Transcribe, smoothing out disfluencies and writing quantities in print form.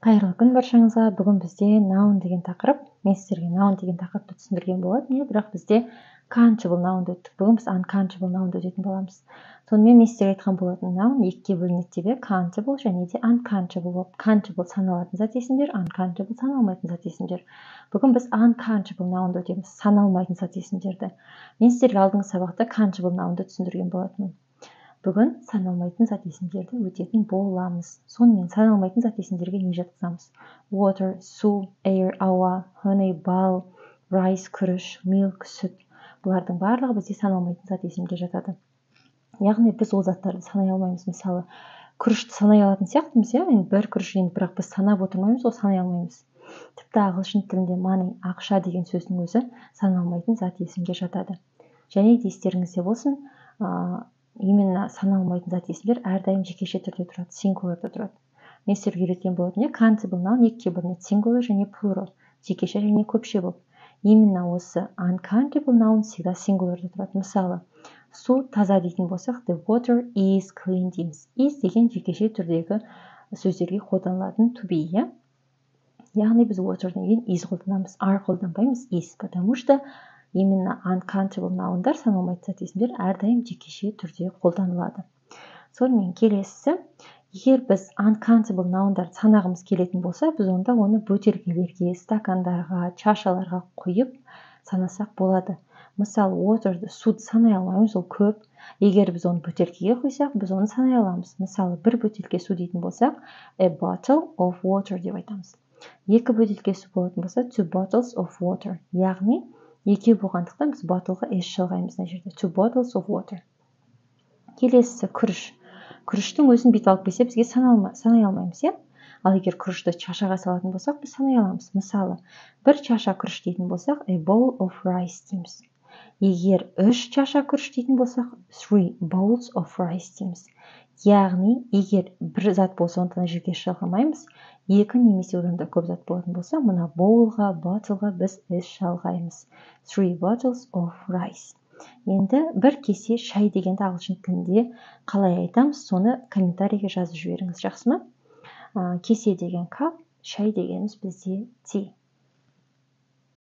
Қайырлы күн баршаңызға. Бүгін бізде noun деген тақырып. Мен сіздерге noun деген тақырыпты түсіндірген болатын, бірақ бізде countable noun'ды өттік. Бүгін біз uncountable noun'ды өтетін боламыз. Сонымен мен сіздерге айтқан болатын noun екіге бөлінеді деп, countable және де uncountable болып. Countable саналатын зат есімдер, uncountable саналмайтын зат есімдер. Бүгін біз uncountable noun'ды өтеміз, саналмайтын зат есімдерді. Мен сіздерге алдыңғы сабақта countable noun'ды түсіндірген болатынмын. Бүгін саналмайтын зат есімдерді өтетін боламыз. Сонымен саналмайтын зат есімдерге не жатқызамыз? Water, су, air, ауа, honey, бал, rice, күріш, milk, сүт. Бұлардың барлығы бізде саналмайтын зат есімге жатады. Яғни біз ол заттарды санай алмаймыз. Мысалы, күрішті санай алатын сияқтымыз, енді бір күріш, бірақ біз санап отырмаймыз, ол санай алмаймыз. Тіпті ағылшын тілінде money, ақша деген сөздің өзі саналмайтын зат есімге жатады. Және де естеріңізде болсын, именно саналмайтын зат есімдер әрдайым жекеше түрде тұрады, сингулярда тұрады. Мен сіздерге үйреткен болатын, countable noun екіге бөлінеді, singular және plural, жекеше және көпше болып. Именно осы uncountable noun всегда сингулярда тұрады. Мысалы, су таза дейтін болсақ, the water is clean дейміз. Is деген жекеше түрдегі сөздерге қолданылатын to be, яғни біз water'дан кейін is қолданамыз, are қолданбаймыз, is, потому что именно uncountable noun'дар, саналмайтын зат есімдер әрдайым жекеше түрде қолданылады. Сонымен келесісі, егер біз uncountable noun'дарды санағымыз келетін болса, біз онда оны бөтелкелерге, стакандарға, чашаларға құйып санасақ болады. Мысалы, water'ды, суды санай алмаймыз, ол көп. Егер біз оны бөтелкеге құйсақ, біз оны санай аламыз. Мысалы, бір бөтелке су дейтін болсақ, a bottle of water деп айтамыз. Екі бөтелке су болатын болса, two bottles of water. Яғни екеу болғандықтан біз bottleға s жалғаймыз мына жерде. Two bottles of water. Келесісі күріш. Күріштің өзін бүйтіп алып келсе, бізге санай алмаймыз, Ал егер күрішті чашаға салатын болсақ, біз санай аламыз. Мысалы, бір чаша күріш дейтін болсақ, a bowl of rice дейміз. Егер 3 чаша күріш дейтін болсақ, 3 bowls of rice дейміз. Яғни, егер бір зат болса, онда жерге жалғамаймыз. Екі немесе одан да көп зат болатын болса, мына боулға, bottleға біз s жалғаймыз. 3 bottles of rice. Енді бір кесе шай дегенді ағылшын тілінде қалай айтамыз, соны комментарийге жазып жіберіңіз, жақсы ма? Кесе деген cup, шай дегеніміз бізде tea.